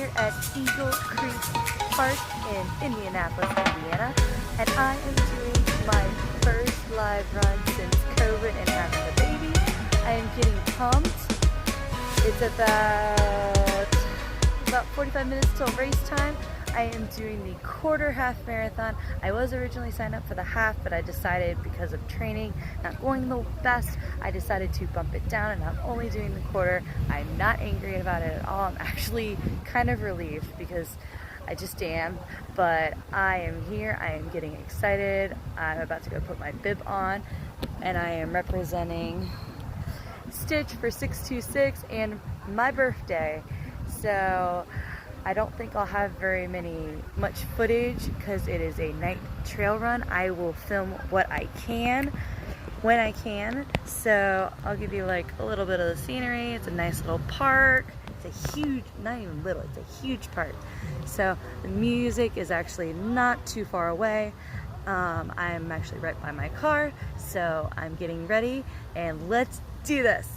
here at Eagle Creek Park in Indianapolis, Indiana, and I am doing my first live run since COVID and having a baby. I am getting pumped. It's about 45 minutes till race time. I am doing the quarter half marathon. I was originally signed up for the half, but I decided because of training not going the best, I decided to bump it down and I'm only doing the quarter. I'm not angry about it at all. I'm actually kind of relieved because I just am, but I am here. I am getting excited. I'm about to go put my bib on and I am representing Stitch for 626 and My Birthday. So I don't think I'll have much footage because it is a night trail run. I will film what I can when I can. So I'll give you like a little bit of the scenery. It's a nice little park. It's a huge, not even little, it's a huge park. So the music is actually not too far away. I'm actually right by my car. So I'm getting ready and let's do this.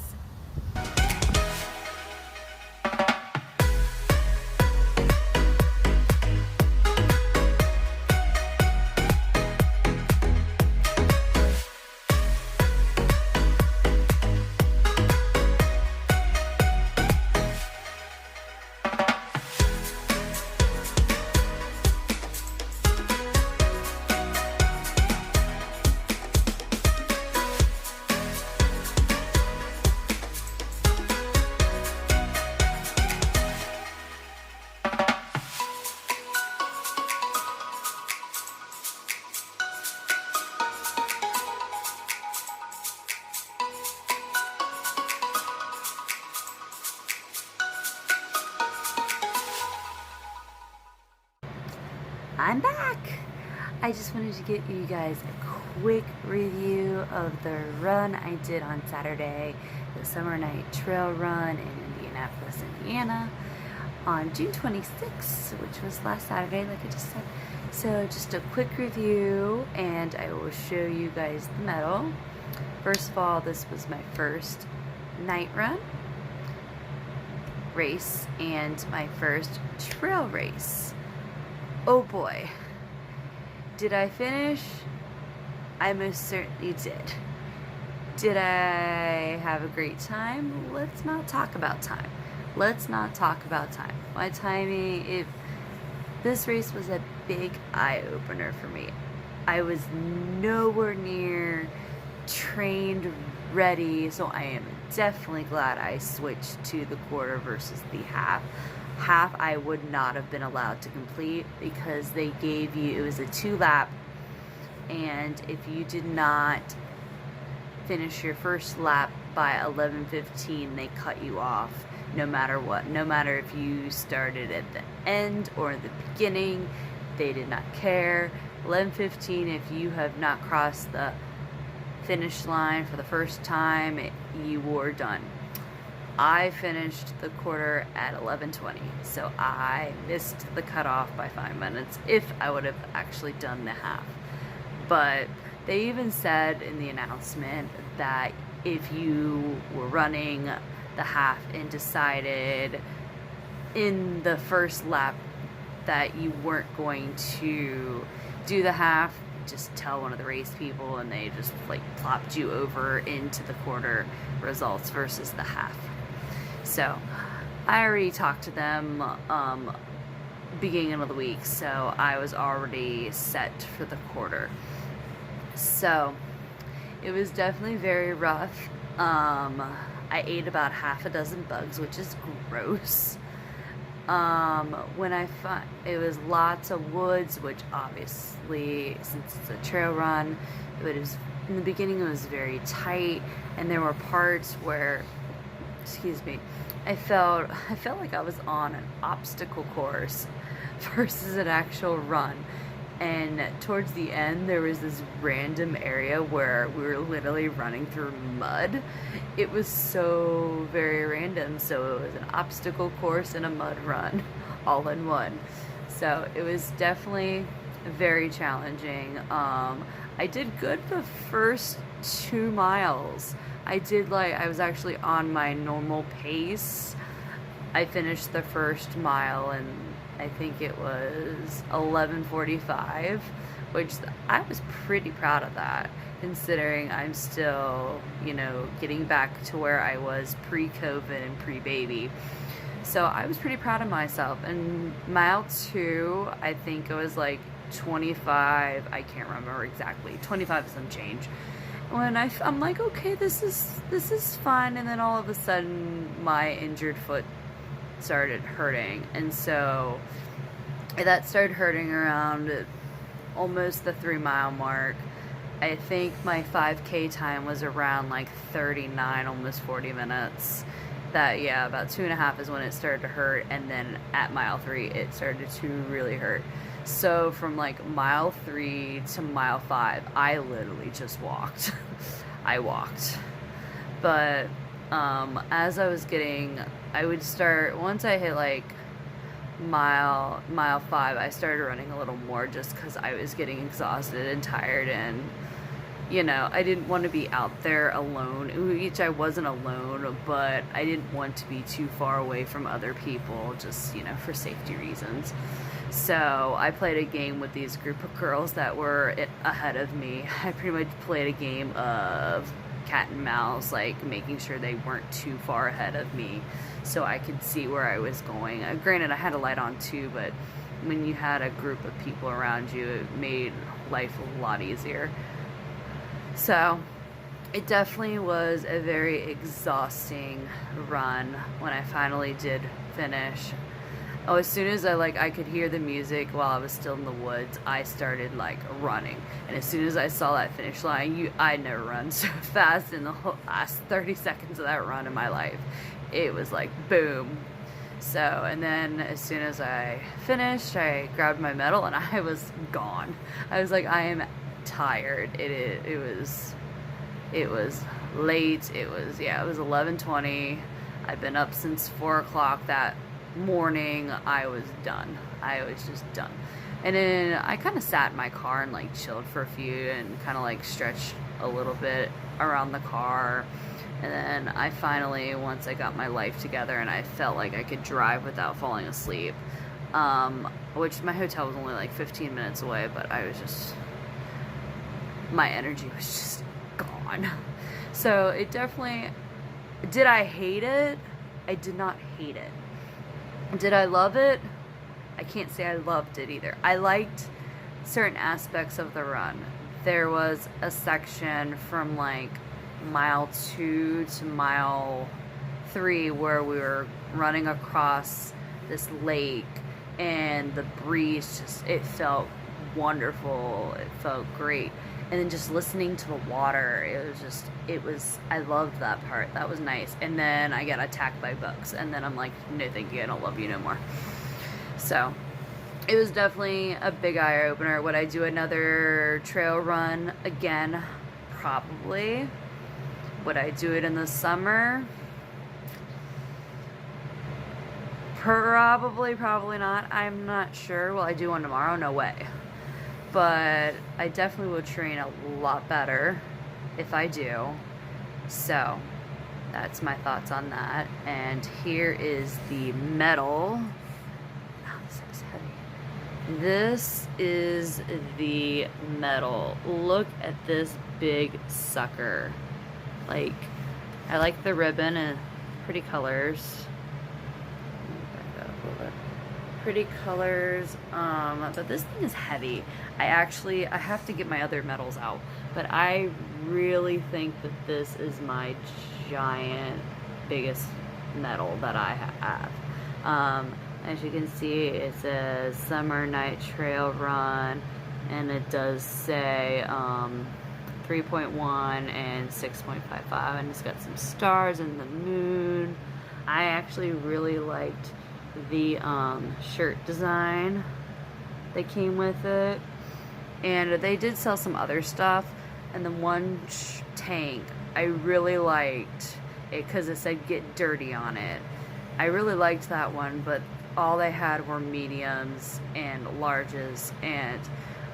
I'm back! I just wanted to give you guys a quick review of the run I did on Saturday, the Summer Night Trail Run in Indianapolis, Indiana, on June 26th, which was last Saturday, like I just said. So just a quick review, and I will show you guys the medal. First of all, this was my first night run race and my first trail race. Oh boy, did I finish? I most certainly did. Did I have a great time? Let's not talk about time. Let's not talk about time. My timing, this race was a big eye-opener for me. I was nowhere near trained, ready, so I am definitely glad I switched to the quarter versus the half. Half I would not have been allowed to complete because they gave you, it was a 2-lap, and if you did not finish your first lap by 11:15, they cut you off no matter what. No matter if you started at the end or the beginning, they did not care. 11:15, if you have not crossed the finish line for the first time, you were done. I finished the quarter at 11:20, so I missed the cutoff by 5 minutes if I would have actually done the half. But they even said in the announcement that if you were running the half and decided in the first lap that you weren't going to do the half, just tell one of the race people and they just like plopped you over into the quarter results versus the half. So I already talked to them beginning of the week, so I was already set for the quarter. So it was definitely very rough. I ate about half a dozen bugs, which is gross. It was lots of woods, which obviously, since it's a trail run, in the beginning it was very tight, and there were parts where, excuse me, I felt like I was on an obstacle course versus an actual run. And towards the end, there was this random area where we were literally running through mud. It was so very random. So it was an obstacle course and a mud run all in one. So it was definitely very challenging. I did good the first 2 miles. I was actually on my normal pace. I finished the first mile and I think it was 11:45, which I was pretty proud of that, considering I'm still, getting back to where I was pre-COVID and pre-baby. So I was pretty proud of myself. And mile 2, I think it was like 25, I can't remember exactly, 25 some change. When I'm like, okay, this is fun, and then all of a sudden my injured foot started hurting, and so that started hurting around almost the 3-mile mark. I think my 5K time was around like 39, almost 40 minutes. About 2.5 is when it started to hurt, and then at mile 3 it started to really hurt. So from like mile 3 to mile 5, I literally just walked. I walked. But as I would start, once I hit like mile 5, I started running a little more, just because I was getting exhausted and tired, and I didn't want to be out there alone, which I wasn't alone, but I didn't want to be too far away from other people, just, for safety reasons. So I played a game with these group of girls that were ahead of me. I pretty much played a game of cat and mouse, like making sure they weren't too far ahead of me so I could see where I was going. Granted, I had a light on too, but when you had a group of people around you, it made life a lot easier. So it definitely was a very exhausting run when I finally did finish. Oh, as soon as I could hear the music while I was still in the woods, I started like running. And as soon as I saw that finish line, I'd never run so fast in the whole last 30 seconds of that run in my life. It was like boom. So, and then as soon as I finished, I grabbed my medal and I was gone. I was like, I am tired. It was late. It was 11:20. I've been up since 4 o'clock that morning. I was done. I was just done. And then I kind of sat in my car and like chilled for a few and kind of like stretched a little bit around the car. And then I finally, once I got my life together and I felt like I could drive without falling asleep, which my hotel was only like 15 minutes away, but my energy was just gone. So it definitely, did I hate it? I did not hate it. Did I love it? I can't say I loved it either. I liked certain aspects of the run. There was a section from like mile 2 to mile 3 where we were running across this lake, and the breeze it felt wonderful. It felt great. And then just listening to the water, I loved that part. That was nice. And then I got attacked by bugs, and then I'm like, no thank you, I don't love you no more. So it was definitely a big eye-opener. Would I do another trail run again? Probably. Would I do it in the summer? Probably not. I'm not sure. Will I do one tomorrow? No way. But I definitely will train a lot better if I do. So that's my thoughts on that. And here is the medal. Oh, this is heavy. This is the medal. Look at this big sucker. Like, I like the ribbon and pretty colors. Back up a little bit. Pretty colors, but this thing is heavy. I have to get my other medals out, but I really think that this is my giant, biggest medal that I have. As you can see, it says Summer Night Trail Run, and it does say 3.1 and 6.55, and it's got some stars and the moon. I actually really liked the shirt design that came with it, and they did sell some other stuff. And the one tank, I really liked it because it said "get dirty" on it. I really liked that one, but all they had were mediums and larges, and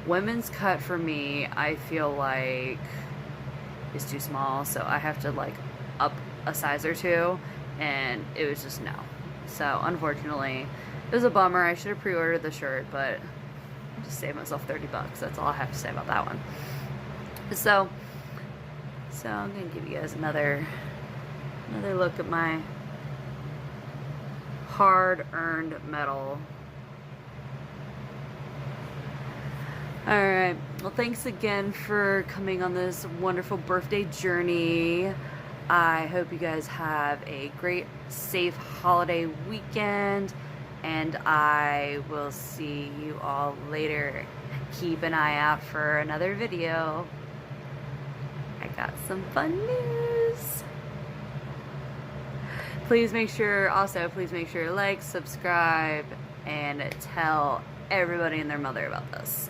women's cut for me, I feel like is too small, so I have to like up a size or two, and it was just no. So unfortunately, it was a bummer. I should have pre-ordered the shirt, but I just saved myself 30 bucks. That's all I have to say about that one. So I'm gonna give you guys another look at my hard-earned metal. Alright, well, thanks again for coming on this wonderful birthday journey. I hope you guys have a great, safe holiday weekend, and I will see you all later. Keep an eye out for another video. I got some fun news. Please make sure to like, subscribe, and tell everybody and their mother about this.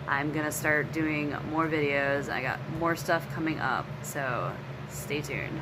I'm gonna start doing more videos. I got more stuff coming up, so stay tuned.